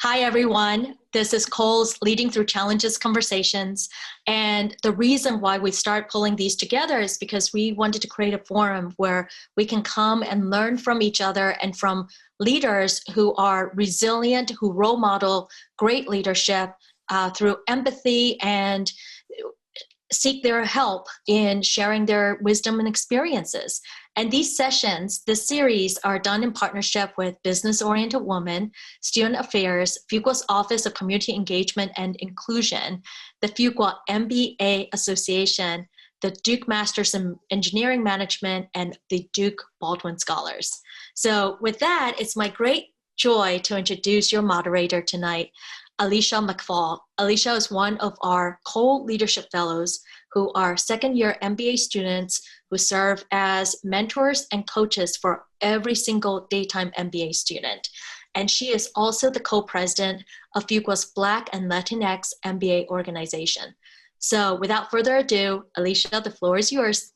Hi, everyone. This is Cole's Leading Through Challenges Conversations. And the reason why we start pulling these together is because we wanted to create a forum where we can come and learn from each other and from leaders who are resilient, who role model great leadership through empathy and seek their help in sharing their wisdom and experiences. And these sessions, this series, are done in partnership with Business Oriented Woman, Student Affairs, Fuqua's Office of Community Engagement and Inclusion, the Fuqua MBA Association, the Duke Masters in Engineering Management, and the Duke Baldwin Scholars. So with that, it's my great joy to introduce your moderator tonight, Alicia Mcfaul. Alicia is one of our COLE Leadership Fellows who are second-year MBA students who serve as mentors and coaches for every single daytime MBA student. And she is also the co-president of Fuqua's Black and Latinx MBA organization. So without further ado, Alicia, the floor is yours.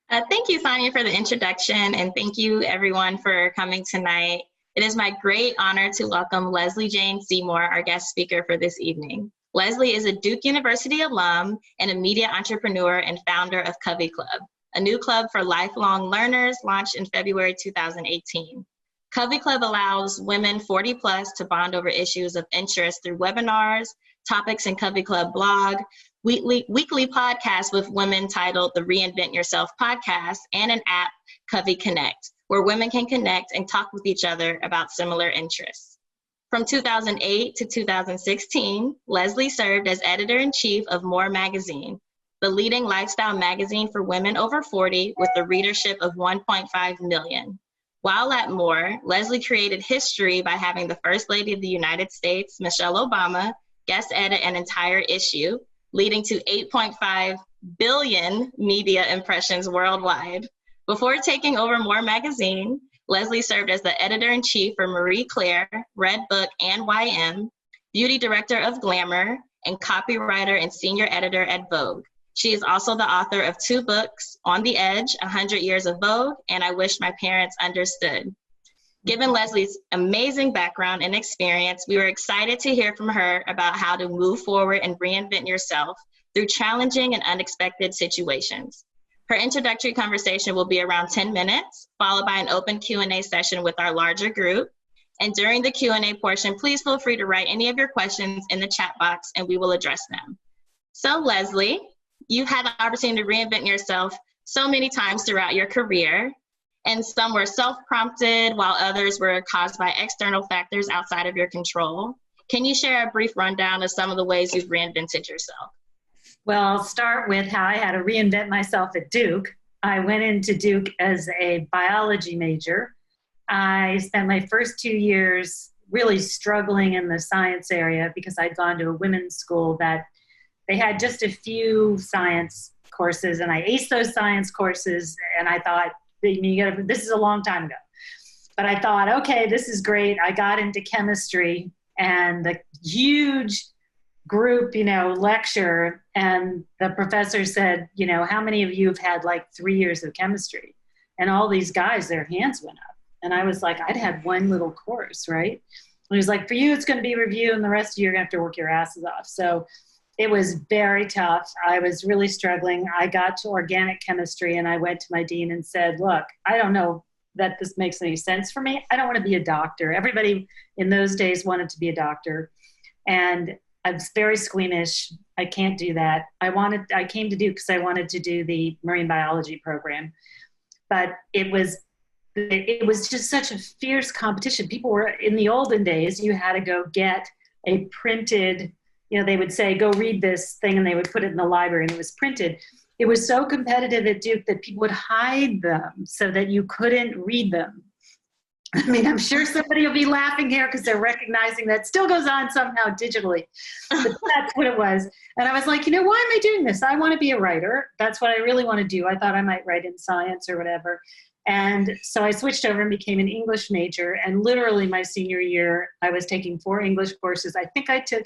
Thank you, Sonia, for the introduction, and thank you, everyone, for coming tonight. It is my great honor to welcome Lesley Jane Seymour, our guest speaker for this evening. Lesley is a Duke University alum and a media entrepreneur and founder of Covey Club, a new club for lifelong learners launched in February 2018. Covey Club allows women 40 plus to bond over issues of interest through webinars, topics in Covey Club blog, weekly podcasts with women titled the Reinvent Yourself podcast, and an app, Covey Connect, where women can connect and talk with each other about similar interests. From 2008 to 2016, Lesley served as editor-in-chief of More Magazine, the leading lifestyle magazine for women over 40 with a readership of 1.5 million. While at More, Lesley created history by having the First Lady of the United States, Michelle Obama, guest edit an entire issue, leading to 8.5 billion media impressions worldwide. Before taking over More Magazine, Lesley served as the editor-in-chief for Marie Claire, Red Book, and YM, beauty director of Glamour, and copywriter and senior editor at Vogue. She is also the author of 2 books, On the Edge, 100 Years of Vogue, and I Wish My Parents Understood. Given Lesley's amazing background and experience, we were excited to hear from her about how to move forward and reinvent yourself through challenging and unexpected situations. Her introductory conversation will be around 10 minutes, followed by an open Q&A session with our larger group. And during the Q&A portion, please feel free to write any of your questions in the chat box and we will address them. So Lesley, you've had the opportunity to reinvent yourself so many times throughout your career, and some were self-prompted while others were caused by external factors outside of your control. Can you share a brief rundown of some of the ways you've reinvented yourself? Well, I'll start with how I had to reinvent myself at Duke. I went into Duke as a biology major. I spent my first 2 years really struggling in the science area because I'd gone to a women's school that they had just a few science courses, and I aced those science courses, and I thought, this is a long time ago. But I thought, okay, this is great. I got into chemistry, and the huge group, lecture, and the professor said, how many of you have had like 3 years of chemistry? And all these guys, their hands went up. And I was like, I'd had one little course, right? And he was like, for you, it's going to be review, and the rest of you are going to have to work your asses off. So it was very tough. I was really struggling. I got to organic chemistry, and I went to my dean and said, look, I don't know that this makes any sense for me. I don't want to be a doctor. Everybody in those days wanted to be a doctor. And I was very squeamish. I can't do that. I came to Duke because I wanted to do the marine biology program, but it was just such a fierce competition. People were, in the olden days, you had to go get a printed, they would say, go read this thing, and they would put it in the library, and it was printed. It was so competitive at Duke that people would hide them so that you couldn't read them. I mean, I'm sure somebody will be laughing here because they're recognizing that still goes on somehow digitally. But that's what it was. And I was like, why am I doing this? I want to be a writer. That's what I really want to do. I thought I might write in science or whatever. And so I switched over and became an English major. And literally my senior year, I was taking 4 English courses. I think I took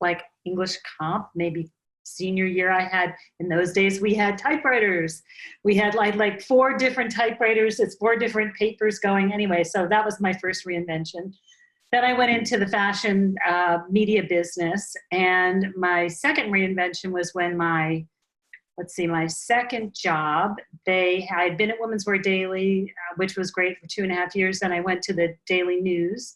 like English comp, maybe senior year. I had, in those days, we had typewriters. We had like 4 different typewriters. It's 4 different papers going anyway. So that was my first reinvention. Then I went into the fashion media business, and my second reinvention was when my second job, I had been at Women's Wear Daily, which was great for 2.5 years. Then I went to the Daily News,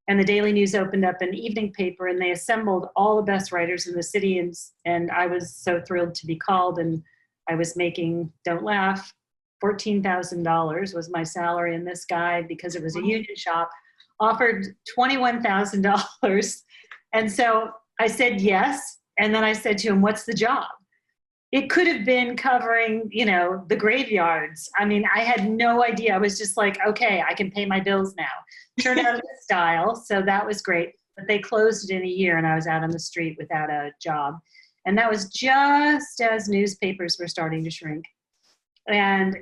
and the Daily News opened up an evening paper, and they assembled all the best writers in the city. And I was so thrilled to be called, and I was making, don't laugh, $14,000 was my salary. And this guy, because it was a union shop, offered $21,000. And so I said yes. And then I said to him, what's the job? It could have been covering, the graveyards. I mean, I had no idea. I was just like, okay, I can pay my bills now. Turned out in style, so that was great. But they closed it in a year, and I was out on the street without a job. And that was just as newspapers were starting to shrink. And,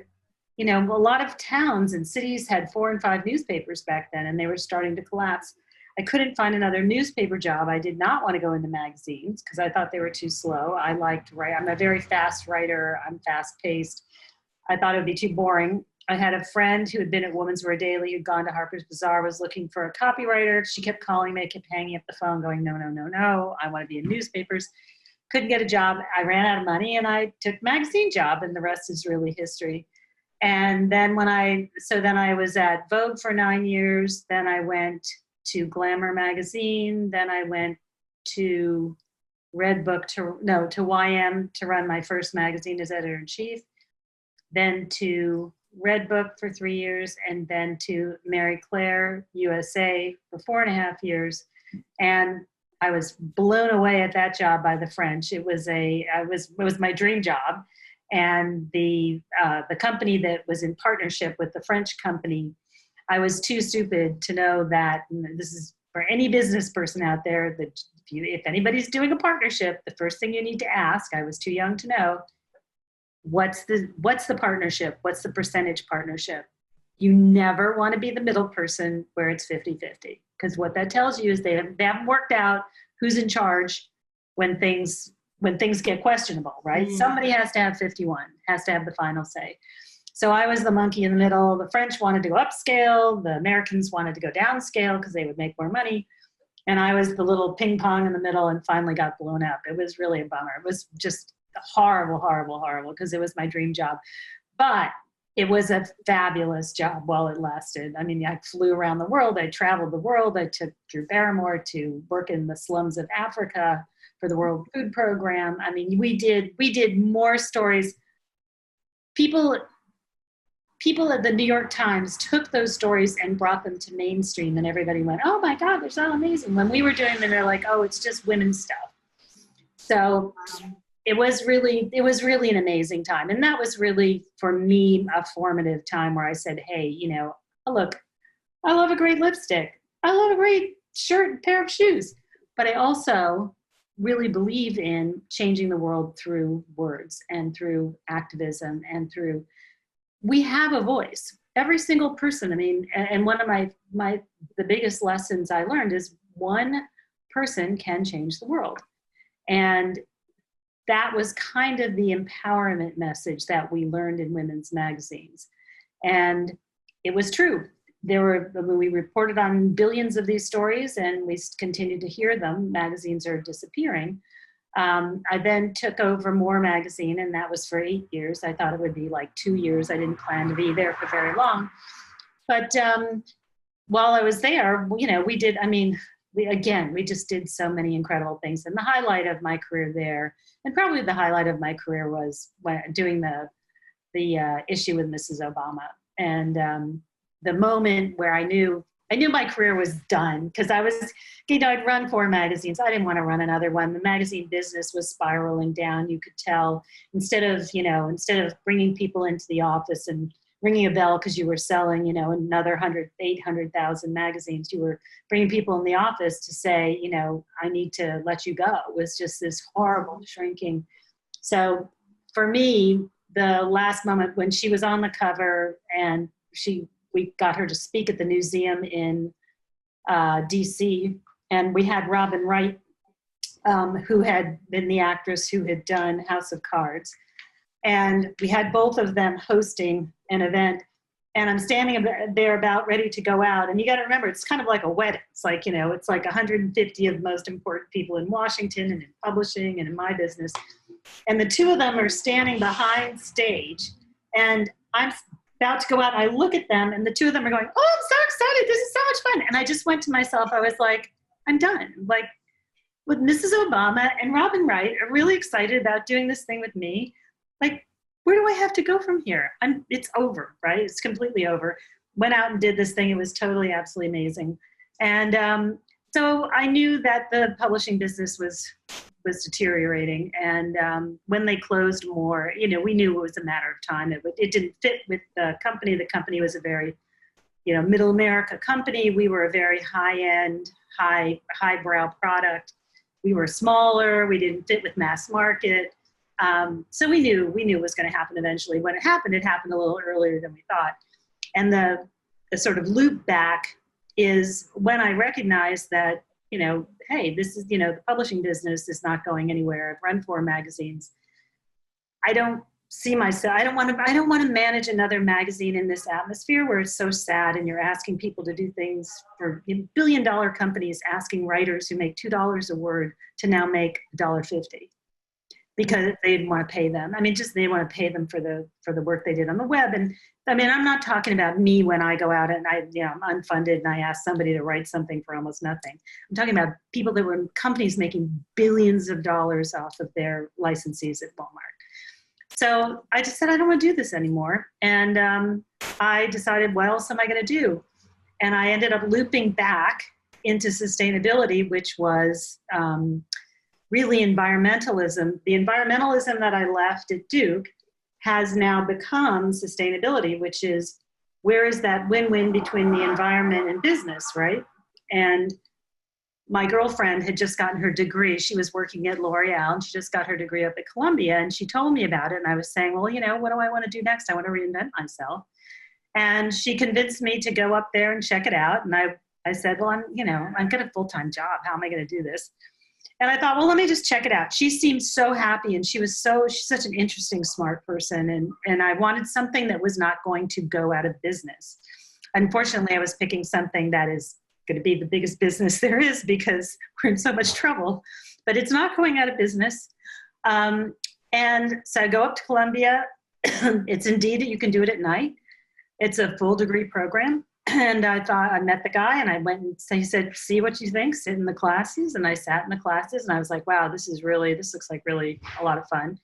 a lot of towns and cities had 4 and 5 newspapers back then, and they were starting to collapse. I couldn't find another newspaper job. I did not want to go into magazines because I thought they were too slow. I liked write. I'm a very fast writer. I'm fast paced. I thought it would be too boring. I had a friend who had been at Women's Wear Daily, who'd gone to Harper's Bazaar, was looking for a copywriter. She kept calling me, kept hanging up the phone going, no, no, no, no. I want to be in newspapers. Couldn't get a job. I ran out of money, and I took a magazine job, and the rest is really history. And then then I was at Vogue for 9 years. Then I went to Glamour magazine. Then I went to Redbook to YM to run my first magazine as editor-in-chief. Then to Redbook for 3 years, and then to Marie Claire USA for 4.5 years. And I was blown away at that job by the French. It was my dream job. And the company that was in partnership with the French company, I was too stupid to know that, and this is for any business person out there, that if anybody's doing a partnership, the first thing you need to ask, I was too young to know, what's the partnership? What's the percentage partnership? You never want to be the middle person where it's 50-50, because what that tells you is they haven't worked out who's in charge when things get questionable, right? Mm. Somebody has to have 51, has to have the final say. So I was the monkey in the middle. The French wanted to go upscale. The Americans wanted to go downscale because they would make more money. And I was the little ping pong in the middle and finally got blown up. It was really a bummer. It was just horrible, horrible, horrible, because it was my dream job. But it was a fabulous job while it lasted. I mean, I flew around the world. I traveled the world. I took Drew Barrymore to work in the slums of Africa for the World Food Program. I mean, we did more stories. People at the New York Times took those stories and brought them to mainstream, and everybody went, oh my God, they're so amazing. When we were doing them, they're like, oh, it's just women's stuff. So it was really an amazing time. And that was really, for me, a formative time where I said, hey, look, I love a great lipstick. I love a great shirt and pair of shoes. But I also really believe in changing the world through words and through activism and through, we have a voice. Every single person. I mean, and one of the biggest lessons I learned is one person can change the world. And that was kind of the empowerment message that we learned in women's magazines. And it was true. We reported on billions of these stories, and we continued to hear them. Magazines are disappearing. I then took over More Magazine, and that was for 8 years. I thought it would be like 2 years. I didn't plan to be there for very long. But while I was there, we just did so many incredible things. And the highlight of my career there, and probably the highlight of my career, was doing the issue with Mrs. Obama. And the moment where I knew my career was done, because I was, I'd run 4 magazines. I didn't want to run another one. The magazine business was spiraling down. You could tell, instead of bringing people into the office and ringing a bell because you were selling, another 800,000 magazines, you were bringing people in the office to say, I need to let you go. It was just this horrible shrinking. So for me, the last moment when she was on the cover and we got her to speak at the museum in DC, and we had Robin Wright, who had been the actress who had done House of Cards. And we had both of them hosting an event. And I'm standing there about ready to go out. And you got to remember, it's kind of like a wedding. It's like, it's like 150 of the most important people in Washington and in publishing and in my business. And the two of them are standing behind stage. And I'm about to go out. And I look at them and the two of them are going, oh, I'm so excited. This is so much fun. And I just went to myself. I was like, I'm done. Like, with Mrs. Obama and Robin Wright are really excited about doing this thing with me. Like, where do I have to go from here? It's over, right? It's completely over. Went out and did this thing. It was totally, absolutely amazing. And so I knew that the publishing business was deteriorating. And when they closed more, we knew it was a matter of time. It didn't fit with the company. The company was a very, middle America company. We were a very high-end, highbrow product. We were smaller. We didn't fit with mass market. So we knew it was going to happen eventually. When it happened a little earlier than we thought. And the sort of loop back is when I recognized that, hey, this is, the publishing business is not going anywhere. I've run 4 magazines. I don't see myself, I don't want to manage another magazine in this atmosphere where it's so sad and you're asking people to do things for billion-dollar companies, asking writers who make $2 a word to now make $1.50. Because they didn't want to pay them. I mean, just they want to pay them for the work they did on the web. And I mean, I'm not talking about me when I go out and I'm unfunded and I ask somebody to write something for almost nothing. I'm talking about people that were companies making billions of dollars off of their licensees at Walmart. So I just said, I don't want to do this anymore. And I decided, what else am I going to do? And I ended up looping back into sustainability, which was really environmentalism. The environmentalism that I left at Duke has now become sustainability, which is where is that win-win between the environment and business, right? And my girlfriend had just gotten her degree. She was working at L'Oreal and she just got her degree up at Columbia and she told me about it. And I was saying, well, what do I want to do next? I want to reinvent myself. And she convinced me to go up there and check it out. And I said, well, I'm got a full-time job. How am I going to do this? And I thought, well, let me just check it out. She seemed so happy and she's such an interesting, smart person. And I wanted something that was not going to go out of business. Unfortunately, I was picking something that is going to be the biggest business there is because we're in so much trouble, but it's not going out of business. And so I go up to Columbia. It's Indeed, you can do it at night. It's a full degree program. And I thought, I met the guy and I went and he said, see what you think, sit in the classes. And I sat in the classes and I was like, wow, this looks like really a lot of fun.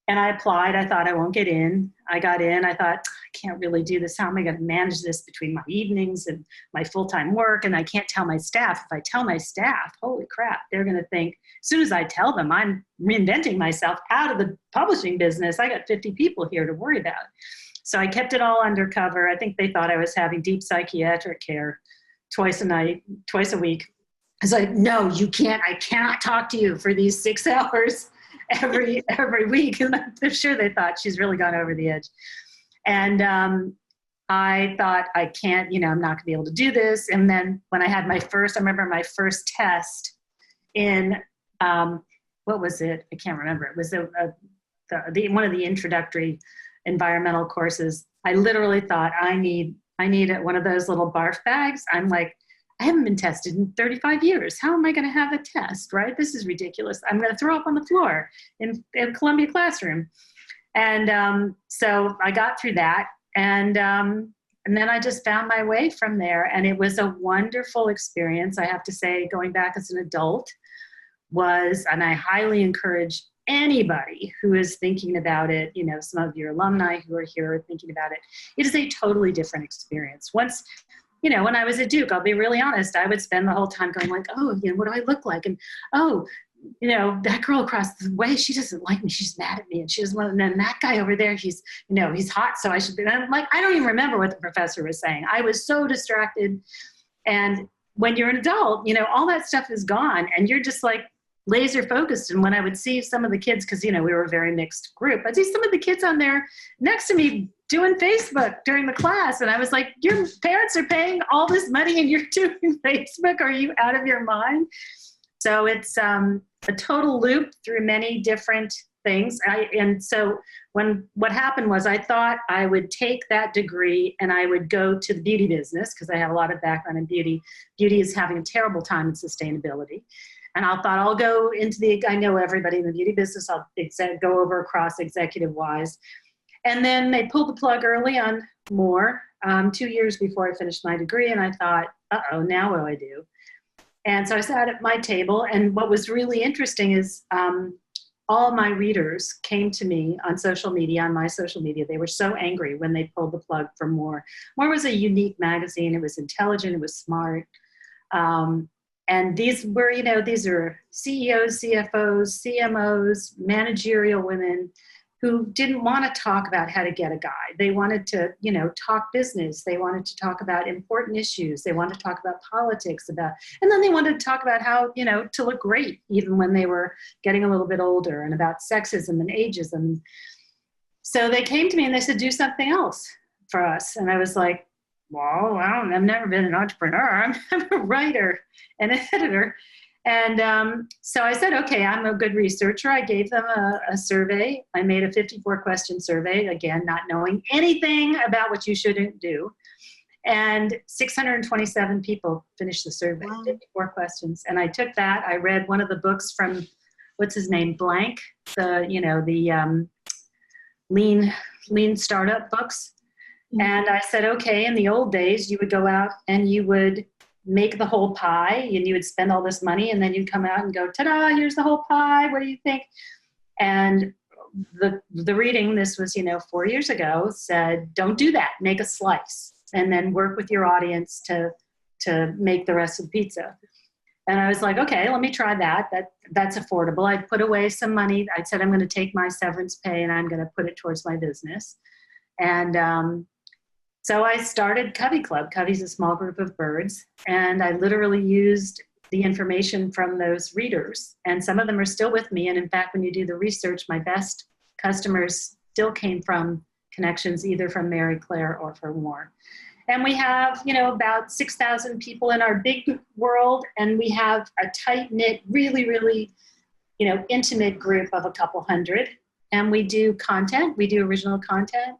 And I applied. I thought I won't get in. I got in. I thought, I can't really do this. How am I going to manage this between my evenings and my full-time work? And I can't tell my staff. If I tell my staff, holy crap, they're going to think, as soon as I tell them I'm reinventing myself out of the publishing business, I got 50 people here to worry about. So I kept it all undercover. I think they thought I was having deep psychiatric care twice a week. I was like, no, you can't. I cannot talk to you for these 6 hours every week. And I'm sure they thought she's really gone over the edge. And I thought, I can't, I'm not going to be able to do this. And then when I remember my first test in, what was it? I can't remember. It was one of the introductory environmental courses. I literally thought I need one of those little barf bags. I'm like, I haven't been tested in 35 years. How am I going to have a test, right? This is ridiculous. I'm going to throw up on the floor in Columbia classroom. And so I got through that. And then I just found my way from there. And it was a wonderful experience. I have to say, going back as an adult and I highly encourage anybody who is thinking about it, some of your alumni who are here are thinking about it. It is a totally different experience. Once, when I was at Duke, I'll be really honest, I would spend the whole time going like, oh, what do I look like? And, oh, that girl across the way, she doesn't like me. She's mad at me. And she doesn't want, and then that guy over there, he's hot. So I should be, and I'm like, I don't even remember what the professor was saying. I was so distracted. And when you're an adult, all that stuff is gone and you're just like, laser focused. And when I would see some of the kids, because, we were a very mixed group, I'd see some of the kids on there next to me doing Facebook during the class. And I was like, your parents are paying all this money and you're doing Facebook. Are you out of your mind? So it's a total loop through many different things. And so what happened was I thought I would take that degree and I would go to the beauty business because I have a lot of background in beauty. Beauty is having a terrible time in sustainability. And I thought I'll go into I know everybody in the beauty business. I'll go over across executive wise. And then they pulled the plug early on more, 2 years before I finished my degree. And I thought, uh-oh, now what do I do? And so I sat at my table. And what was really interesting is all my readers came to me on social media, on my social media. They were so angry when they pulled the plug for More. More was a unique magazine. It was intelligent. It was smart. And these were, these are CEOs, CFOs, CMOs, managerial women who didn't want to talk about how to get a guy. They wanted to, talk business. They wanted to talk about important issues. They wanted to talk about politics, and then they wanted to talk about how, to look great, even when they were getting a little bit older, and about sexism and ageism. So they came to me and they said, do something else for us. And I was like, well, I've never been an entrepreneur. I'm a writer and an editor. And so I said, okay, I'm a good researcher. I gave them a survey. I made a 54-question survey, again, not knowing anything about what you shouldn't do. And 627 people finished the survey, wow. 54 questions. And I took that. I read one of the books from, what's his name, Blank, the lean startup books. Mm-hmm. And I said, okay, in the old days, you would go out and you would make the whole pie and you would spend all this money and then you'd come out and go, ta-da, here's the whole pie. What do you think? And the reading, this was, 4 years ago, said, don't do that. Make a slice and then work with your audience to make the rest of the pizza. And I was like, okay, let me try that. That's affordable. I put away some money. I said, I'm going to take my severance pay and I'm going to put it towards my business. And so I started Covey Club. Covey's a small group of birds. And I literally used the information from those readers. And some of them are still with me. And in fact, when you do the research, my best customers still came from connections, either from Mary Claire or from More. And we have, about 6,000 people in our big world. And we have a tight-knit, really, really, intimate group of a couple hundred. And we do content. We do original content.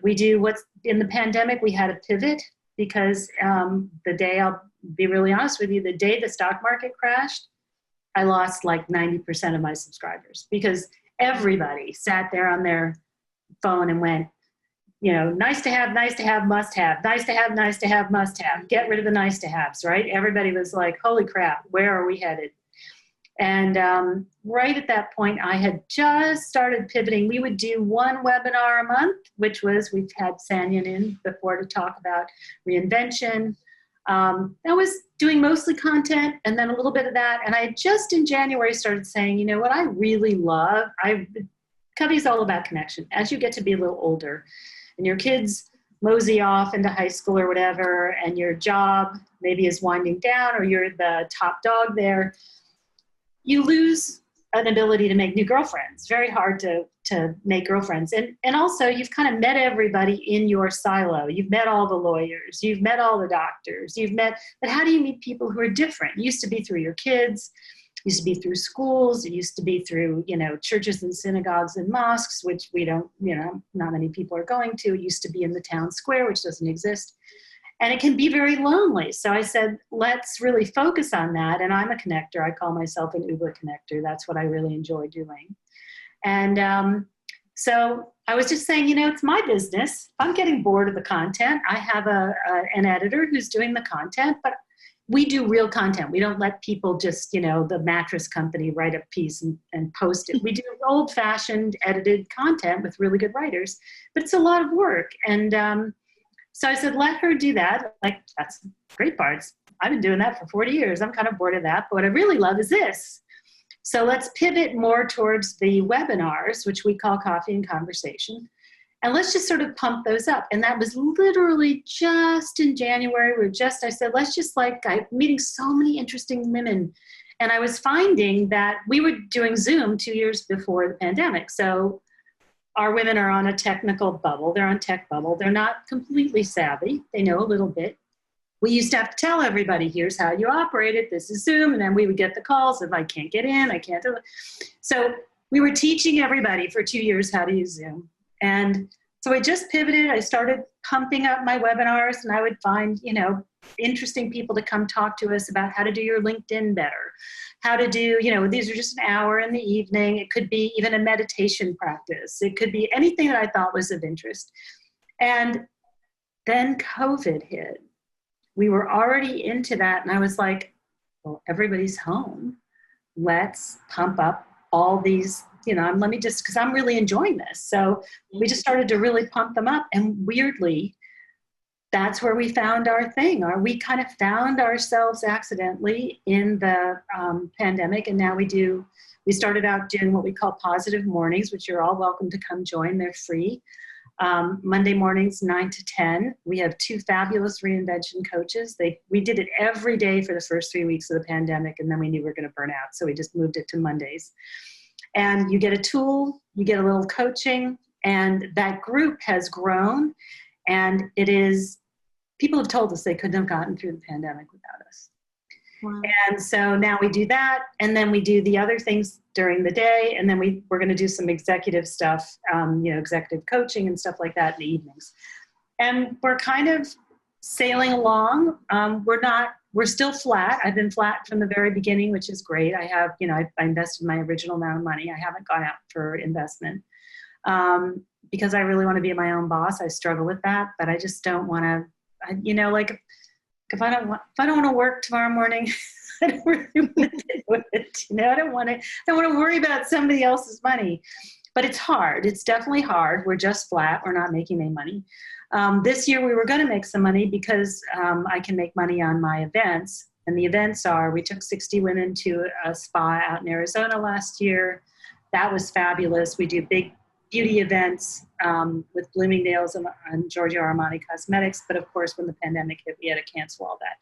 We do what's in the pandemic, we had a pivot because the day, I'll be really honest with you, the day the stock market crashed, I lost like 90% of my subscribers because everybody sat there on their phone and went, nice to have, must have, nice to have, must have, get rid of the nice to haves, right? Everybody was like, holy crap, where are we headed? And right at that point, I had just started pivoting. We would do one webinar a month, which was, we've had Sanyan in before to talk about reinvention. I was doing mostly content and then a little bit of that. And I just in January started saying, what I really love, Covey's all about connection. As you get to be a little older and your kids mosey off into high school or whatever, and your job maybe is winding down or you're the top dog there, you lose an ability to make new girlfriends. Very hard to make girlfriends. And also you've kind of met everybody in your silo. You've met all the lawyers, you've met all the doctors, but how do you meet people who are different? It used to be through your kids, it used to be through schools, it used to be through, churches and synagogues and mosques, which we don't, not many people are going to. It used to be in the town square, which doesn't exist. And it can be very lonely. So I said, let's really focus on that. And I'm a connector. I call myself an Uber connector. That's what I really enjoy doing. And so I was just saying, it's my business. If I'm getting bored of the content, I have an editor who's doing the content, but we do real content. We don't let people just, the mattress company write a piece and post it. We do old-fashioned edited content with really good writers, but it's a lot of work. And so I said, let her do that. Like, that's great parts. I've been doing that for 40 years. I'm kind of bored of that. But what I really love is this. So let's pivot more towards the webinars, which we call Coffee and Conversation. And let's just sort of pump those up. And that was literally just in January. I said, let's just I'm meeting so many interesting women. And I was finding that we were doing Zoom 2 years before the pandemic. So our women are on a technical bubble. They're on tech bubble. They're not completely savvy. They know a little bit. We used to have to tell everybody, here's how you operate it. This is Zoom. And then we would get the calls. If I can't get in, I can't do it. So we were teaching everybody for 2 years how to use Zoom. And so I just pivoted. I started pumping up my webinars, and I would find, interesting people to come talk to us about how to do your LinkedIn better, how to do, these are just an hour in the evening. It could be even a meditation practice. It could be anything that I thought was of interest. And then COVID hit. We were already into that. And I was like, well, everybody's home. Let's pump up all these, let me just, because I'm really enjoying this. So we just started to really pump them up. And weirdly, that's where we found our thing. We kind of found ourselves accidentally in the pandemic. And now we started out doing what we call positive mornings, which you're all welcome to come join. They're free. Monday mornings, 9 to 10. We have 2 fabulous reinvention coaches. We did it every day for the first 3 weeks of the pandemic, and then we knew we were going to burn out. So we just moved it to Mondays. And you get a tool, you get a little coaching, and that group has grown. And people have told us they couldn't have gotten through the pandemic without us. Wow. And so now we do that, and then we do the other things during the day, and then we're going to do some executive stuff, executive coaching and stuff like that in the evenings. And we're kind of sailing along. We're still flat. I've been flat from the very beginning, which is great. I have, I invested my original amount of money. I haven't gone out for investment because I really want to be my own boss. I struggle with that, but I just don't want to, if I don't want to work tomorrow morning, I don't really want to do it. I don't want to worry about somebody else's money. But it's hard. It's definitely hard. We're just flat. We're not making any money. This year we were going to make some money because I can make money on my events. And the events we took 60 women to a spa out in Arizona last year. That was fabulous. We do big beauty events with Bloomingdale's and Giorgio Armani Cosmetics. But of course, when the pandemic hit, we had to cancel all that.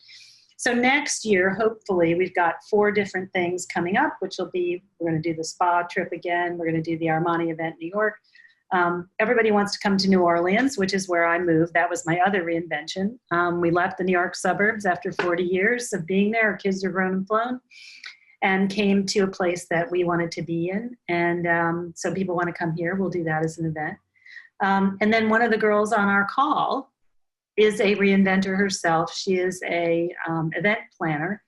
So next year, hopefully, we've got 4 different things coming up, which will be, we're going to do the spa trip again. We're going to do the Armani event in New York. Everybody wants to come to New Orleans, which is where I moved. That was my other reinvention. We left the New York suburbs after 40 years of being there. Our kids are grown and flown, and came to a place that we wanted to be in. And so people want to come here. We'll do that as an event. And then one of the girls on our call is a reinventor herself. She is a event planner.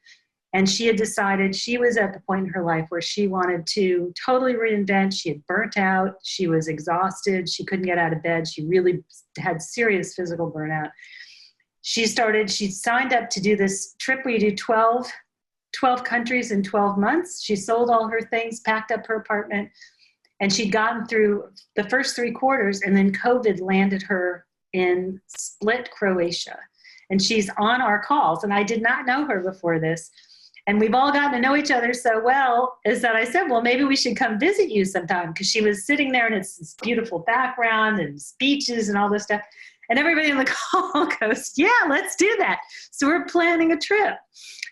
And she had decided she was at the point in her life where she wanted to totally reinvent. She had burnt out. She was exhausted. She couldn't get out of bed. She really had serious physical burnout. She signed up to do this trip where you do 12 countries in 12 months. She sold all her things, packed up her apartment, and she'd gotten through the first 3 quarters, and then COVID landed her in Split, Croatia. And she's on our calls, and I did not know her before this. And we've all gotten to know each other so well, is that I said, well, maybe we should come visit you sometime, because she was sitting there and it's this beautiful background and speeches and all this stuff. And everybody on the call goes, yeah, let's do that. So we're planning a trip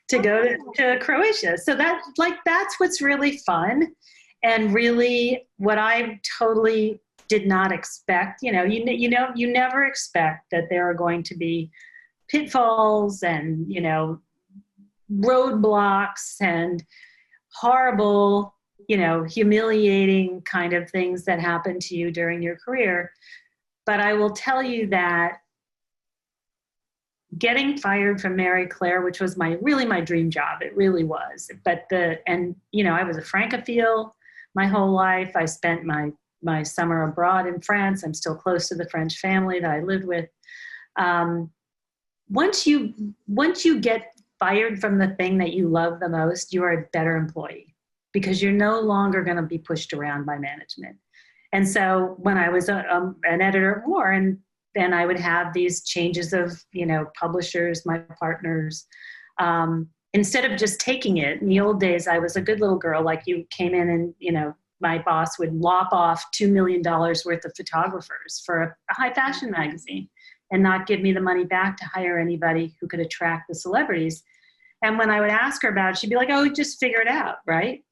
to go to Croatia. So that's what's really fun, and really what I totally did not expect. You never expect that there are going to be pitfalls and, roadblocks and horrible, humiliating kind of things that happen to you during your career. But I will tell you that getting fired from Mary Claire, which was my dream job, it really was. But I was a Francophile my whole life. I spent my summer abroad in France. I'm still close to the French family that I lived with. Once you get fired from the thing that you love the most, you are a better employee, because you're no longer going to be pushed around by management. And so when I was an editor at War, and then I would have these changes of, publishers, my partners, instead of just taking it. In the old days, I was a good little girl. Like, you came in and, my boss would lop off $2 million worth of photographers for a high fashion magazine and not give me the money back to hire anybody who could attract the celebrities. And when I would ask her about it, she'd be like, oh, just figure it out, right?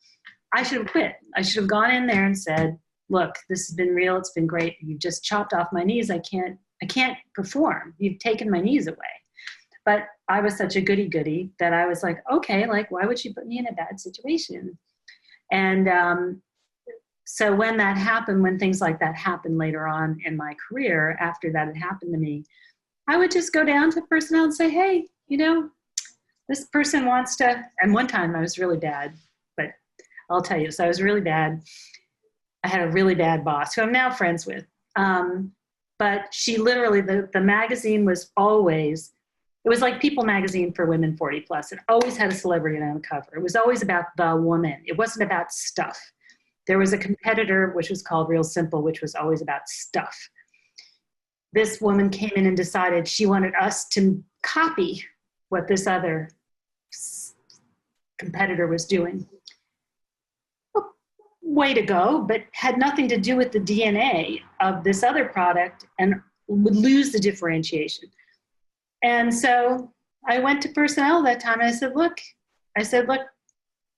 I should have quit. I should have gone in there and said, look, this has been real. It's been great. You've just chopped off my knees. I can't perform. You've taken my knees away. But I was such a goody-goody that I was like, okay, why would she put me in a bad situation? And So when that happened, when things like that happened later on in my career, after that had happened to me, I would just go down to personnel and say, hey, this person wants to, and one time I was really bad, but I'll tell you, so I was really bad. I had a really bad boss who I'm now friends with. But she literally, the magazine was always, it was like People magazine for women 40 plus. It always had a celebrity on the cover. It was always about the woman. It wasn't about stuff. There was a competitor, which was called Real Simple, which was always about stuff. This woman came in and decided she wanted us to copy what this other competitor was doing. Well, way to go, but had nothing to do with the DNA of this other product and would lose the differentiation. And so I went to personnel that time and I said, look,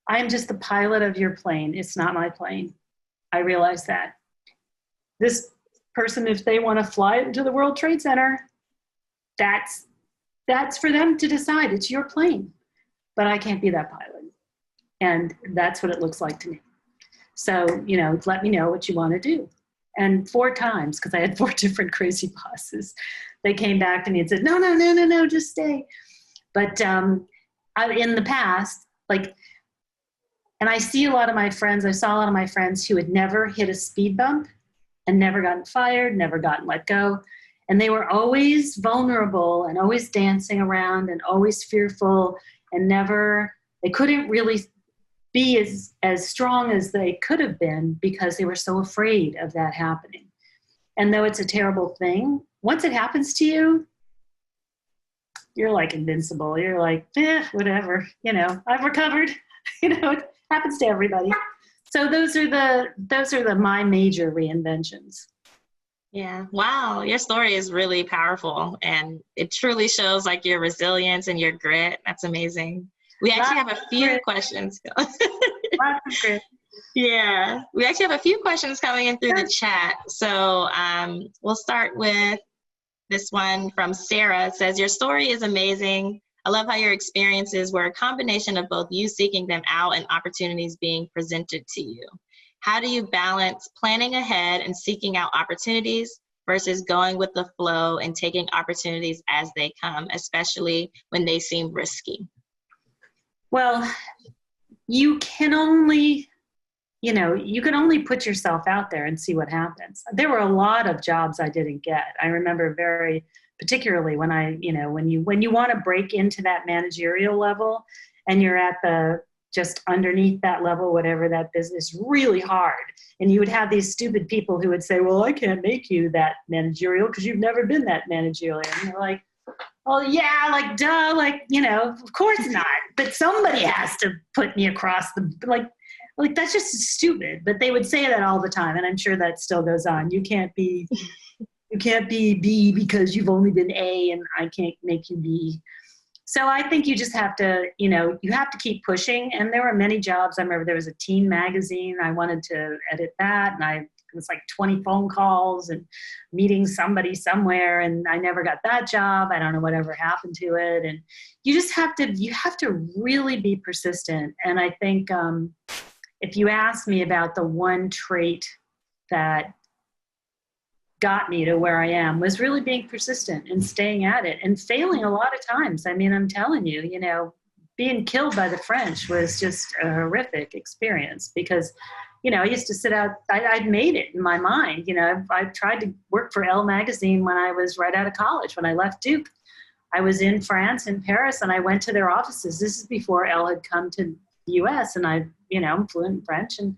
I'm just the pilot of your plane. It's not my plane. I realized that. This person, if they want to fly it into the World Trade Center, that's for them to decide. It's your plane. But I can't be that pilot. And that's what it looks like to me. So, let me know what you want to do. And 4 times, because I had 4 different crazy bosses, they came back to me and said, no, just stay. But in the past, and I saw a lot of my friends who had never hit a speed bump and never gotten fired, never gotten let go. And they were always vulnerable and always dancing around and always fearful and they couldn't really be as strong as they could have been because they were so afraid of that happening. And though it's a terrible thing, once it happens to you, you're like invincible. You're like, whatever, I've recovered, it happens to everybody. So those are my major reinventions. Yeah. Wow. Your story is really powerful and it truly shows your resilience and your grit. That's amazing. We actually have a few questions. Lots of grit. Yeah. We actually have a few questions coming in through the chat. So we'll start with this one from Sarah. It says, your story is amazing. I love how your experiences were a combination of both you seeking them out and opportunities being presented to you. How do you balance planning ahead and seeking out opportunities versus going with the flow and taking opportunities as they come, especially when they seem risky? Well, you can only put yourself out there and see what happens. There were a lot of jobs I didn't get. I remember very particularly when when you want to break into that managerial level and you're at the just underneath that level, whatever that business, really hard. And you would have these stupid people who would say, well, I can't make you that managerial because you've never been that managerial. And you're like, well, yeah, duh, of course not. But somebody has to put me across the, that's just stupid. But they would say that all the time. And I'm sure that still goes on. You can't be B because you've only been A and I can't make you B. So I think you just have to, you have to keep pushing. And there were many jobs. I remember there was a teen magazine. I wanted to edit that. And it was 20 phone calls and meeting somebody somewhere. And I never got that job. I don't know whatever happened to it. And you have to really be persistent. And I think if you ask me about the one trait that got me to where I am was really being persistent and staying at it and failing a lot of times. I mean, I'm telling you, being killed by the French was just a horrific experience because, I used to sit out, I'd made it in my mind. I tried to work for Elle magazine when I was right out of college. When I left Duke, I was in France, in Paris, and I went to their offices. This is before Elle had come to the US and I'm fluent in French. And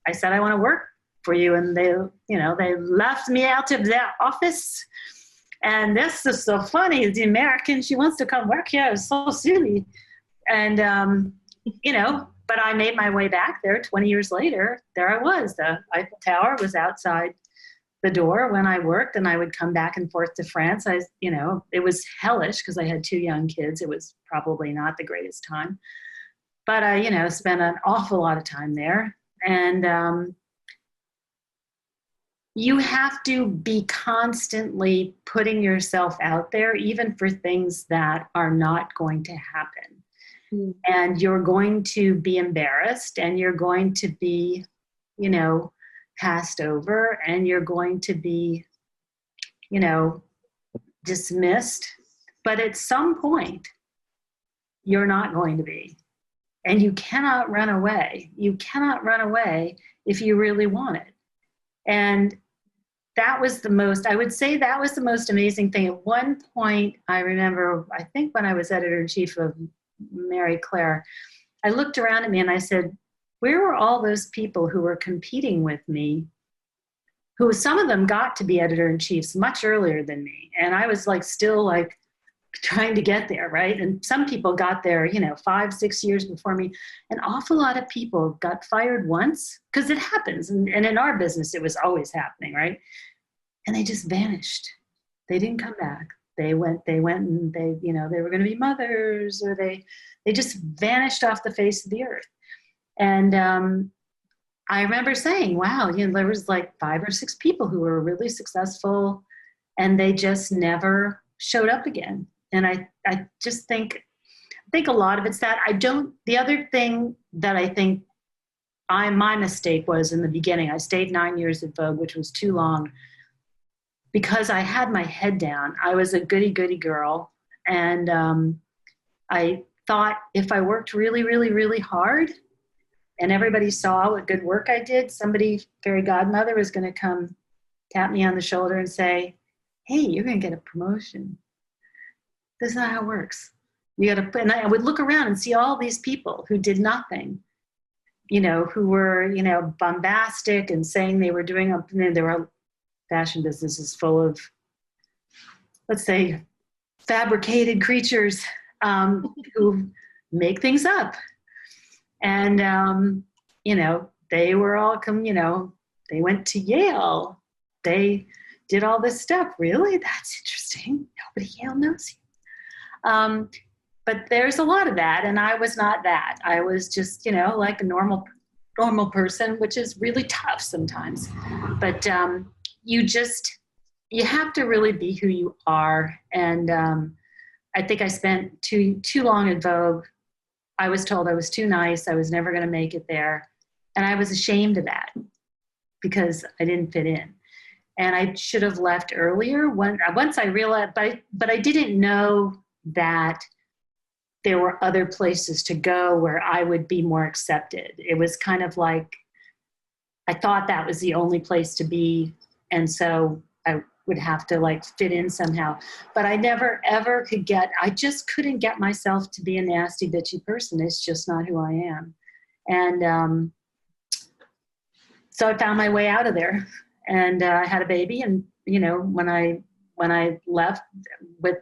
I said, I want to work for you. And they left me out of their office. And this is so funny. The American, she wants to come work here. It's so silly. And, but I made my way back there 20 years later. There I was. The Eiffel Tower was outside the door when I worked, and I would come back and forth to France. It was hellish because I had 2 young kids. It was probably not the greatest time. But I, spent an awful lot of time there. And, you have to be constantly putting yourself out there, even for things that are not going to happen. Mm. And you're going to be embarrassed and you're going to be, passed over and you're going to be, you know, dismissed. But at some point, you're not going to be. And you cannot run away. You cannot run away if you really want it. And that was the most, I would say that was the most amazing thing. At one point, I remember, I think when I was editor-in-chief of Mary Claire, I looked around at me and I said, where were all those people who were competing with me, who some of them got to be editor-in-chiefs much earlier than me. And I was like, still like trying to get there, right? And some people got there, you know, 5-6 years before me. An awful lot of people got fired once, because it happens. And in our business, it was always happening, right? And they just vanished. They didn't come back. They went and they, you know, they were going to be mothers, or they just vanished off the face of the earth. And I remember saying, wow, you know, there was like 5 or 6 people who were really successful and they just never showed up again. And I just think a lot of it's that. The other thing that I think my mistake was in the beginning, I stayed 9 years at Vogue, which was too long, because I had my head down. I was a goody-goody girl. And I thought if I worked really, really, really hard and everybody saw what good work I did, somebody, fairy godmother, was going to come tap me on the shoulder and say, hey, you're going to get a promotion. That's not how it works. You got to, and I would look around and see all these people who did nothing, you know, who were, you know, bombastic and saying they were doing, there were fashion businesses full of, let's say, fabricated creatures who make things up. And, you know, they were all you know, they went to Yale. They did all this stuff. Really? That's interesting. Nobody at Yale knows you. But there's a lot of that, and I was not that. I was just, you know, like a normal person, which is really tough sometimes. But you have to really be who you are. And I think I spent too long at Vogue. I was told I was too nice. I was never going to make it there. And I was ashamed of that because I didn't fit in. And I should have left earlier once I realized, but I didn't know that there were other places to go where I would be more accepted. It was kind of like, I thought that was the only place to be. And so I would have to like fit in somehow. But I never, ever I just couldn't get myself to be a nasty, bitchy person. It's just not who I am. And so I found my way out of there. And I had a baby. And, you know, when I left with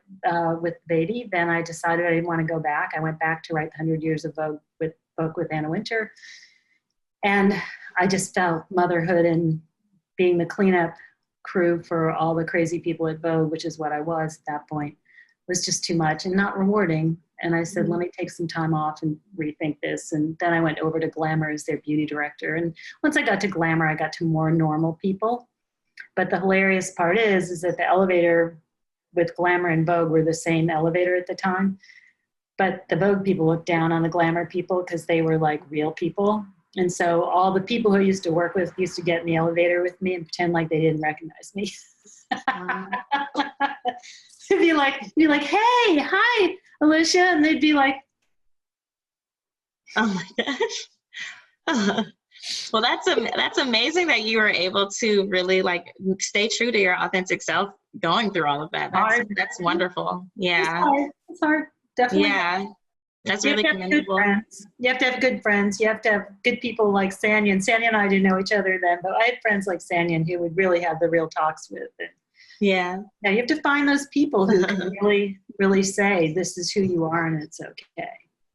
baby, then I decided I didn't want to go back. I went back to write the 100 Years of Vogue with Anna Wintour. And I just felt motherhood and being the cleanup crew for all the crazy people at Vogue, which is what I was at that point, was just too much and not rewarding. And I said, let me take some time off and rethink this. And then I went over to Glamour as their beauty director. And once I got to Glamour, I got to more normal people. But the hilarious part is that the elevator with Glamour and Vogue were the same elevator at the time. But the Vogue people looked down on the Glamour people because they were like real people. And so all the people who I used to work with used to get in the elevator with me and pretend like they didn't recognize me. They'd be like, hey, hi, Alicia. And they'd be like, oh my gosh. Well, that's amazing that you were able to really like stay true to your authentic self going through all of that. That's wonderful. Yeah. It's hard. Definitely. Yeah. That's really commendable. You have to have good friends. You have to have good people like Sanya. And Sanya and I didn't know each other then, but I had friends like Sanya who would really have the real talks with. And yeah. Yeah, you have to find those people who can really, really say, this is who you are and it's okay,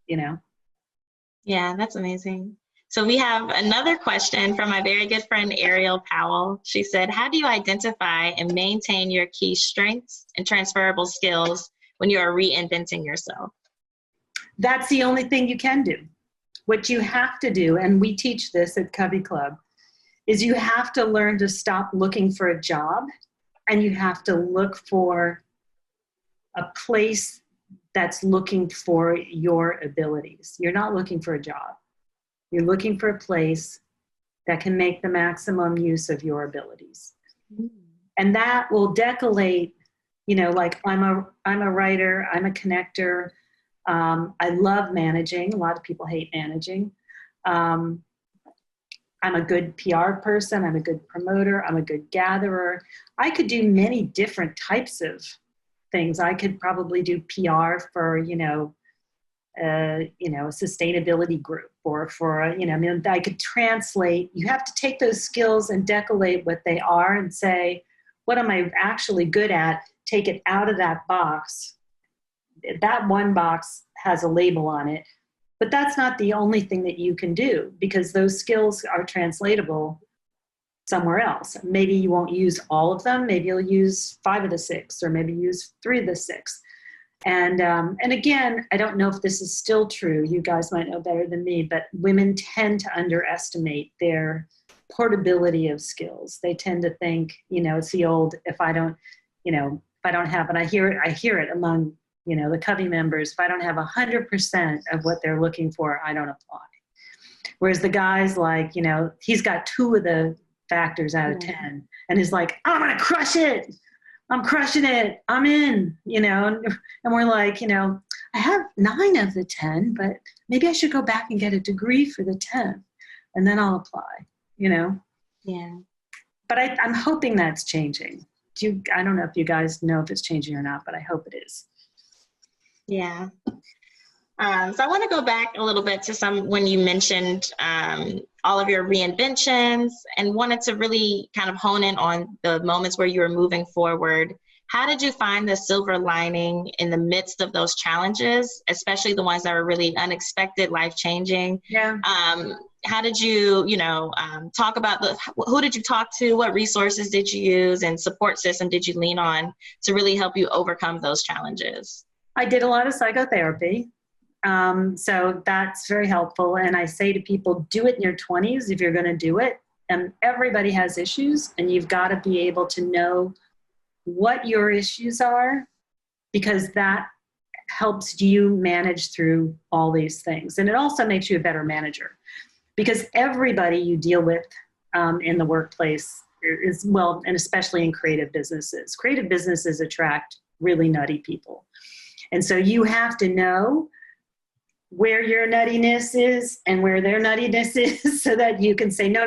you know? Yeah, that's amazing. So we have another question from my very good friend, Ariel Powell. She said, how do you identify and maintain your key strengths and transferable skills when you are reinventing yourself? That's the only thing you can do. What you have to do, and we teach this at Covey Club, is you have to learn to stop looking for a job and you have to look for a place that's looking for your abilities. You're not looking for a job. You're looking for a place that can make the maximum use of your abilities. And that will decolate, you know, like I'm a writer, I'm a connector. I love managing. A lot of people hate managing. I'm a good PR person. I'm a good promoter. I'm a good gatherer. I could do many different types of things. I could probably do PR for, a sustainability group, or for, I could translate. You have to take those skills and decolate what they are and say, what am I actually good at? Take it out of that box. That one box has a label on it, but that's not the only thing that you can do, because those skills are translatable somewhere else. Maybe you won't use all of them. Maybe you'll use 5 of the 6, or maybe use 3 of the 6. And again, I don't know if this is still true. You guys might know better than me, but women tend to underestimate their portability of skills. They tend to think, it's the old, if I don't have, and I hear it among, the Covey members, if I don't have 100% of what they're looking for, I don't apply. Whereas the guys, like, he's got 2 of the factors out of 10, and he's like, I'm going to crush it. I'm crushing it. I'm in, and we're like, I have 9 of the 10, but maybe I should go back and get a degree for the 10, and then I'll apply, Yeah. But I'm hoping that's changing. I don't know if you guys know if it's changing or not, but I hope it is. Yeah. So I want to go back a little bit to when you mentioned all of your reinventions, and wanted to really kind of hone in on the moments where you were moving forward. How did you find the silver lining in the midst of those challenges, especially the ones that were really unexpected, life-changing? Yeah. How did you, talk about who did you talk to? What resources did you use, and support system did you lean on to really help you overcome those challenges? I did a lot of psychotherapy. So that's very helpful. And I say to people, do it in your 20s if you're going to do it. And everybody has issues, and you've got to be able to know what your issues are, because that helps you manage through all these things. And it also makes you a better manager, because everybody you deal with in the workplace is, well, and especially in creative businesses. Creative businesses attract really nutty people. And so you have to know where your nuttiness is and where their nuttiness is, so that you can say, no,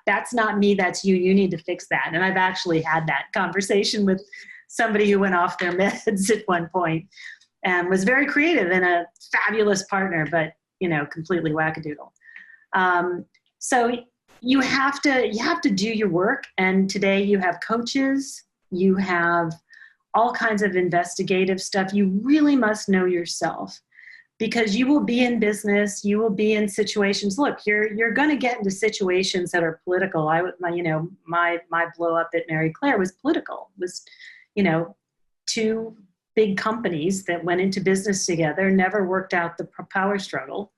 that's not me, that's you. You need to fix that. And I've actually had that conversation with somebody who went off their meds at one point and was very creative and a fabulous partner, but, completely wackadoodle. So you have to do your work. And today you have coaches, you have all kinds of investigative stuff. You really must know yourself, because you will be in business, you will be in situations. Look, you're going to get into situations that are political. My blow up at Mary Claire was political. It was, 2 big companies that went into business together, never worked out the power struggle.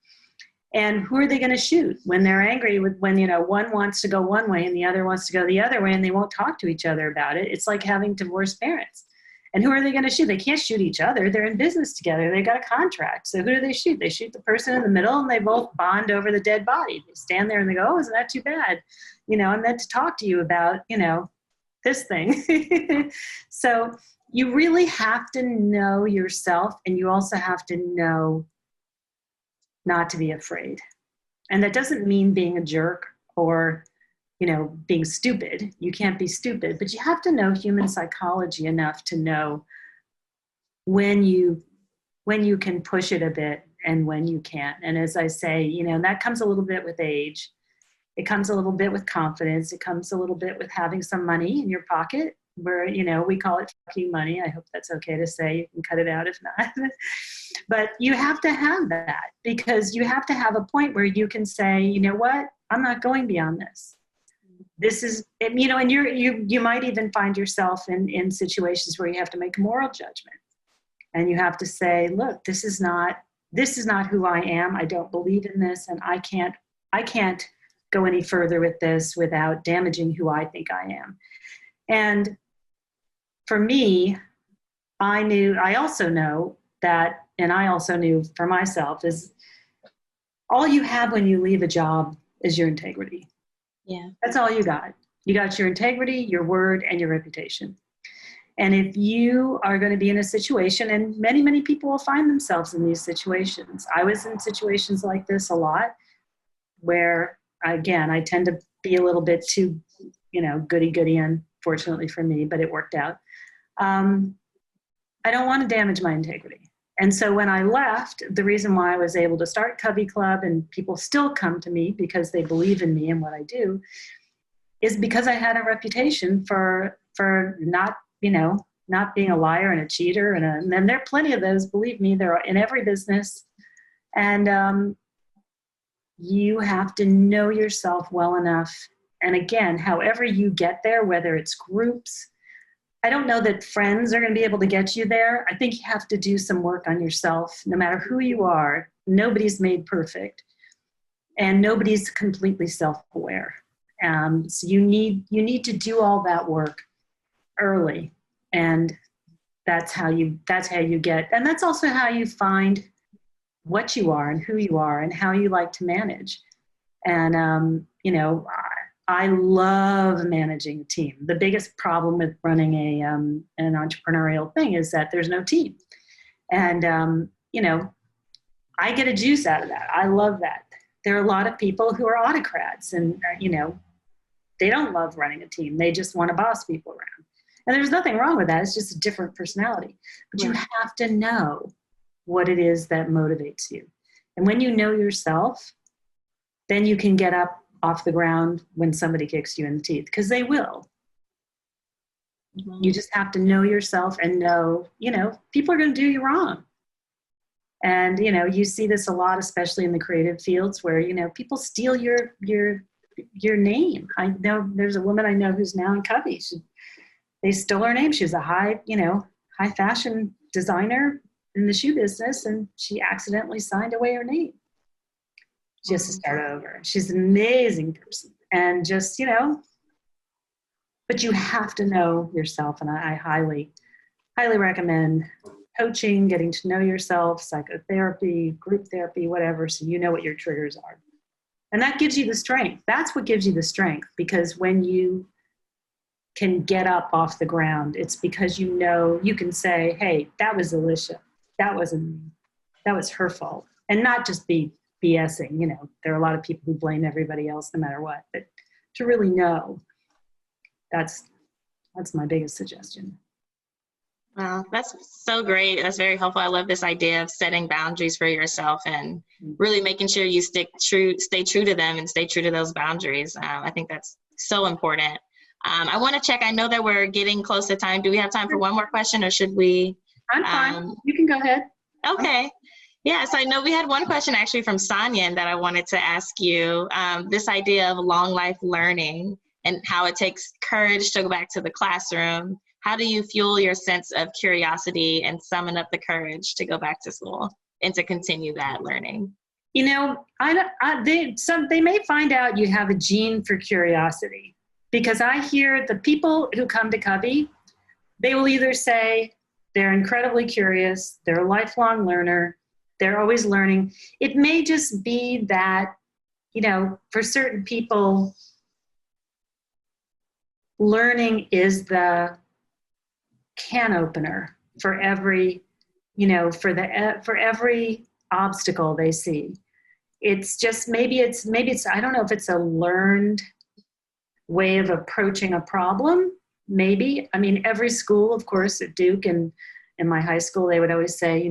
And who are they going to shoot when they're angry when one wants to go one way and the other wants to go the other way, and they won't talk to each other about it? It's like having divorced parents. And who are they going to shoot? They can't shoot each other. They're in business together. They got a contract. So who do they shoot? They shoot the person in the middle, and they both bond over the dead body. They stand there and they go, oh, isn't that too bad? I meant to talk to you about, this thing. So you really have to know yourself, and you also have to know not to be afraid. And that doesn't mean being a jerk or being stupid. You can't be stupid, but you have to know human psychology enough to know when you can push it a bit and when you can't. And as I say, that comes a little bit with age. It comes a little bit with confidence. It comes a little bit with having some money in your pocket, where, we call it fucking money. I hope that's okay to say. You can cut it out if not. But you have to have that, because you have to have a point where you can say, you know what, I'm not going beyond this. This is, and you might even find yourself in situations where you have to make a moral judgment, and you have to say, look, this is not who I am. I don't believe in this, and I can't go any further with this without damaging who I think I am. And for me, I also know that, and I also knew for myself, is all you have when you leave a job is your integrity. Yeah. That's all you got. You got your integrity, your word, and your reputation. And if you are going to be in a situation, and many, many people will find themselves in these situations. I was in situations like this a lot where, again, I tend to be a little bit too, goody-goody, unfortunately for me, but it worked out. I don't want to damage my integrity. And so when I left, the reason why I was able to start Covey Club and people still come to me because they believe in me and what I do is because I had a reputation for not being a liar and a cheater. And then there are plenty of those, believe me, they're in every business. And you have to know yourself well enough. And again, however you get there, whether it's groups, I don't know that friends are going to be able to get you there. I think you have to do some work on yourself. No matter who you are, nobody's made perfect. And nobody's completely self-aware. So you need to do all that work early. And that's how you get, and that's also how you find what you are and who you are and how you like to manage. And, I love managing a team. The biggest problem with running an entrepreneurial thing is that there's no team. And, I get a juice out of that. I love that. There are a lot of people who are autocrats and, they don't love running a team. They just want to boss people around. And there's nothing wrong with that. It's just a different personality. But you have to know what it is that motivates you. And when you know yourself, then you can get up off the ground when somebody kicks you in the teeth, because they will. Mm-hmm. You just have to know yourself and know, people are going to do you wrong. And, you see this a lot, especially in the creative fields where, people steal your name. I know there's a woman I know who's now in Covey. They stole her name. She was a high fashion designer in the shoe business, and she accidentally signed away her name. She has to start over. She's an amazing person. And just, but you have to know yourself. And I highly, highly recommend coaching, getting to know yourself, psychotherapy, group therapy, whatever, so you know what your triggers are. And that gives you the strength. That's what gives you the strength, because when you can get up off the ground, it's because you can say, hey, that was Alicia. That wasn't me. That was her fault. And not just be BSing. There are a lot of people who blame everybody else no matter what. But to really know, that's my biggest suggestion. Wow, that's so great. That's very helpful. I love this idea of setting boundaries for yourself and really making sure you stay true to them and stay true to those boundaries. I think that's so important. I want to check. I know that we're getting close to time. Do we have time for one more question, or should we? I'm fine. You can go ahead. Okay. Yeah, so I know we had one question actually from Sonia that I wanted to ask you. This idea of long life learning and how it takes courage to go back to the classroom. How do you fuel your sense of curiosity and summon up the courage to go back to school and to continue that learning? They may find out you have a gene for curiosity, because I hear the people who come to Covey, they will either say they're incredibly curious, they're a lifelong learner, they're always learning. It may just be that, for certain people, learning is the can opener for every, for every obstacle they see. It's just, maybe it's, I don't know if it's a learned way of approaching a problem. Maybe. I mean, every school, of course, at Duke and in my high school, they would always say, we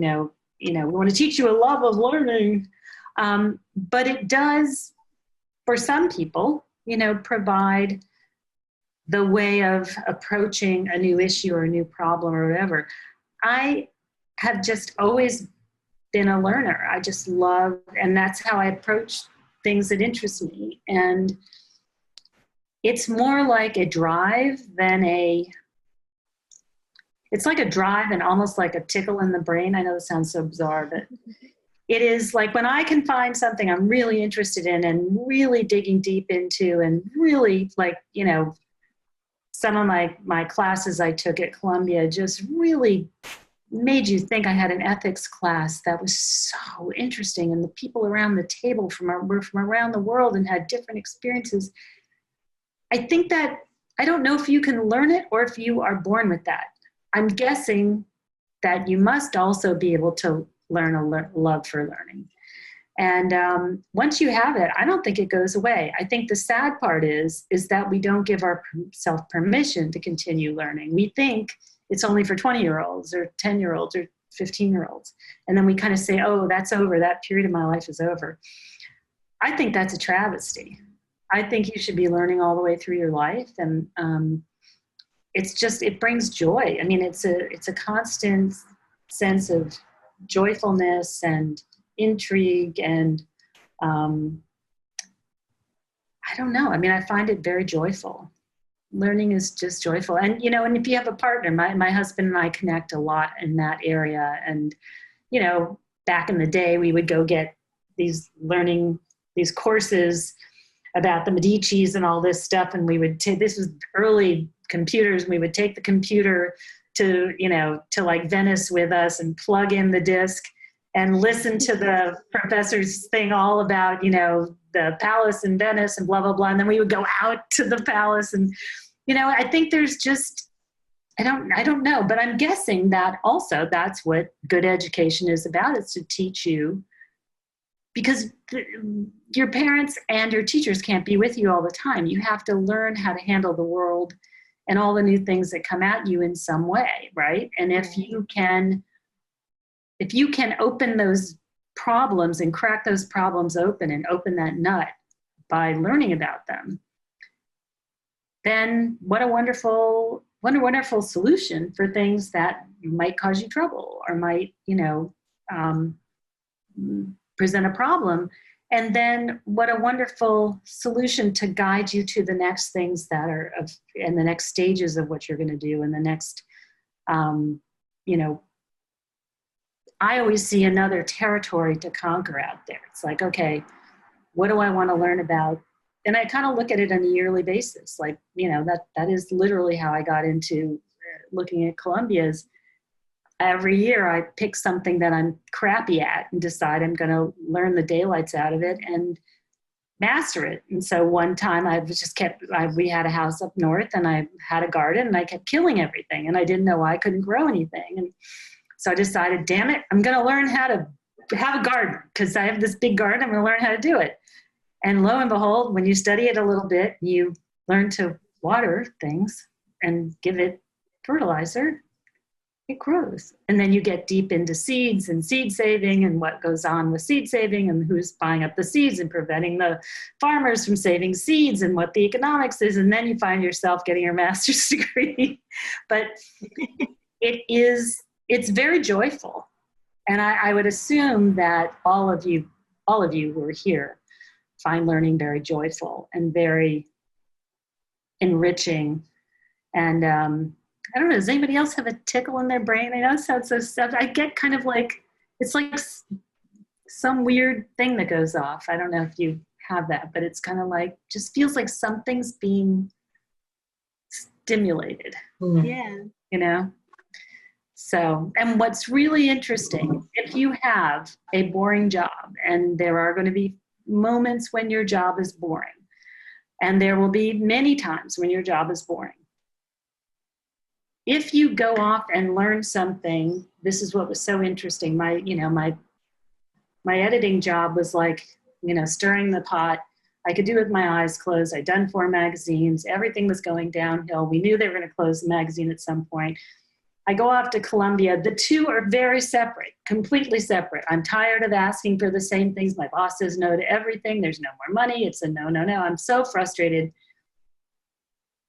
want to teach you a love of learning. But it does, for some people, provide the way of approaching a new issue or a new problem or whatever. I have just always been a learner. I just love, and that's how I approach things that interest me. And it's more like a drive than it's like a drive and almost like a tickle in the brain. I know this sounds so bizarre, but it is like when I can find something I'm really interested in and really digging deep into, and really some of my classes I took at Columbia just really made you think. I had an ethics class that was so interesting, and the people around the table were from around the world and had different experiences. I think that, I don't know if you can learn it or if you are born with that. I'm guessing that you must also be able to learn a love for learning. And once you have it, I don't think it goes away. I think the sad part is that we don't give ourselves permission to continue learning. We think it's only for 20-year-olds or 10-year-olds or 15-year-olds. And then we kind of say, oh, that's over. That period of my life is over. I think that's a travesty. I think you should be learning all the way through your life. And it brings joy. I mean, it's a constant sense of joyfulness and intrigue, and I don't know. I mean, I find it very joyful. Learning is just joyful. And, and if you have a partner, my husband and I connect a lot in that area. And, back in the day, we would go get these courses about the Medicis and all this stuff. And we would this was early computers. And we would take the computer to like Venice with us and plug in the disc and listen to the professor's thing all about, the palace in Venice and blah, blah, blah. And then we would go out to the palace. And, I think there's just, I don't know, but I'm guessing that also that's what good education is about, is to teach you, because your parents and your teachers can't be with you all the time. You have to learn how to handle the world and all the new things that come at you in some way, right? And if you can open those problems and crack those problems open and open that nut by learning about them, then what a wonderful solution for things that might cause you trouble or might, present a problem. And then what a wonderful solution to guide you to the next things that are and the next stages of what you're going to do, and the next, I always see another territory to conquer out there. It's like, okay, what do I want to learn about? And I kind of look at it on a yearly basis. Like, that is literally how I got into looking at Columbia's. Every year I pick something that I'm crappy at and decide I'm going to learn the daylights out of it and master it. And so one time we had a house up north and I had a garden and I kept killing everything and I didn't know why I couldn't grow anything. And so I decided, damn it, I'm going to learn how to have a garden because I have this big garden. I'm going to learn how to do it. And lo and behold, when you study it a little bit, you learn to water things and give it fertilizer, it grows. And then you get deep into seeds and seed saving and what goes on with seed saving and who's buying up the seeds and preventing the farmers from saving seeds and what the economics is. And then you find yourself getting your master's degree. But it's very joyful. And I would assume that all of you who are here find learning very joyful and very enriching. And I don't know, does anybody else have a tickle in their brain? I know it sounds so stuff. I get kind of like, it's like some weird thing that goes off. I don't know if you have that, but it's kind of like, just feels like something's being stimulated. Yeah. So, and what's really interesting, if you have a boring job, and there are going to be moments when your job is boring, and there will be many times when your job is boring. If you go off and learn something, this is what was so interesting. My editing job was like, stirring the pot. I could do it with my eyes closed. I'd done 4 magazines. Everything was going downhill. We knew they were going to close the magazine at some point. I go off to Columbia. The two are very separate, completely separate. I'm tired of asking for the same things. My boss says no to everything. There's no more money. It's a no, no, no. I'm so frustrated.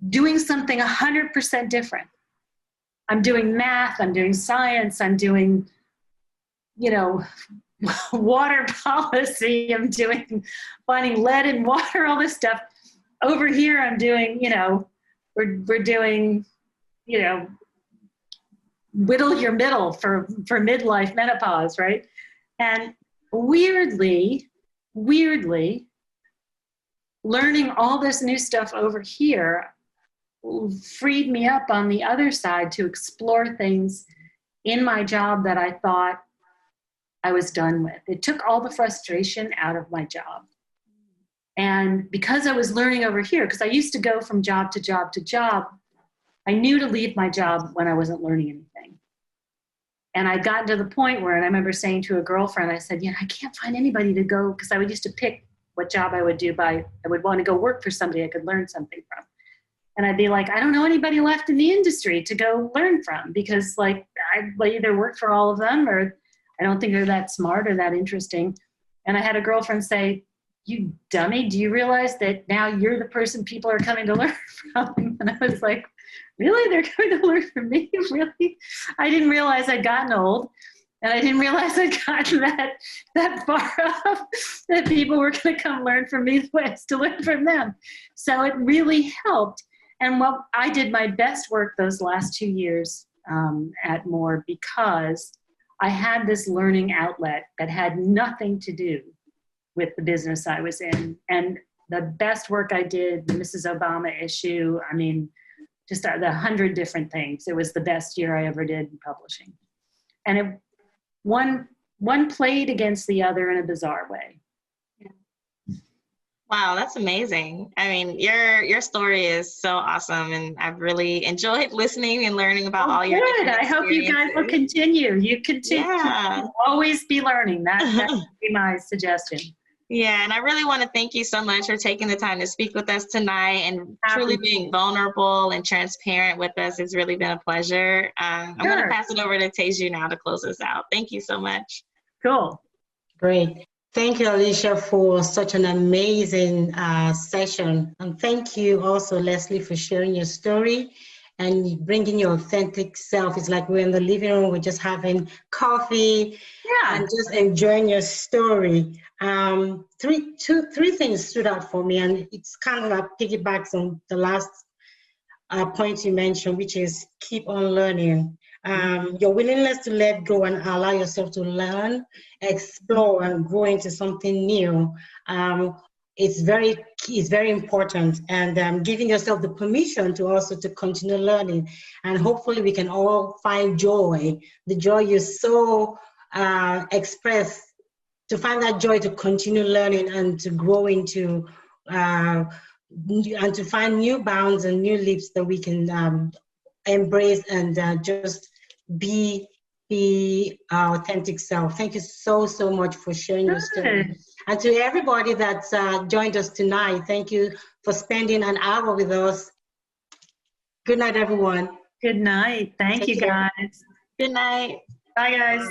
Doing something 100% different. I'm doing math. I'm doing science. I'm doing, water policy. I'm finding lead in water, all this stuff. Over here, I'm doing, we're doing, whittle your middle for midlife menopause, right? And weirdly, learning all this new stuff over here freed me up on the other side to explore things in my job that I thought I was done with. It took all the frustration out of my job. And because I was learning over here, because I used to go from job to job to job, I knew to leave my job when I wasn't learning anything. And I'd gotten to the point where, and I remember saying to a girlfriend, I said, I can't find anybody to go, because I would used to pick what job I would do I would want to go work for somebody I could learn something from. And I'd be like, I don't know anybody left in the industry to go learn from, because I either work for all of them, or I don't think they're that smart or that interesting. And I had a girlfriend say, you dummy, do you realize that now you're the person people are coming to learn from? And I was like, really? They're coming to learn from me? Really? I didn't realize I'd gotten old. And I didn't realize I'd gotten that far up, that people were going to come learn from me the way I used to learn from them. So it really helped. And I did my best work those last 2 years at Moore, because I had this learning outlet that had nothing to do with the business I was in. And the best work I did, the Mrs. Obama issue, I mean, just the 100 different things. It was the best year I ever did in publishing. And one played against the other in a bizarre way. Wow, that's amazing. I mean, your story is so awesome, and I've really enjoyed listening and learning about all your good. I hope you guys will continue. You continue. Yeah. Always be learning. That would be my suggestion. Yeah, and I really want to thank you so much for taking the time to speak with us tonight, and truly being vulnerable and transparent with us. It's really been a pleasure. I'm going to pass it over to Teju now to close us out. Thank you so much. Cool. Great. Thank you, Alicia, for such an amazing session. And thank you also, Lesley, for sharing your story and bringing your authentic self. It's like we're in the living room, we're just having coffee and just enjoying your story. Three things stood out for me, and it's kind of like piggybacks on the last point you mentioned, which is keep on learning. Your willingness to let go and allow yourself to learn, explore, and grow into something new. It's very important, and giving yourself the permission to also to continue learning. And hopefully we can all find joy, the joy you so express, to find that joy to continue learning and to grow into, and to find new bounds and new leaps that we can embrace and just be our authentic self. Thank you so much for sharing your story. And to everybody that's joined us tonight, thank you for spending an hour with us. Good night, everyone. Good night. Thank you, guys. Good night. Bye, guys.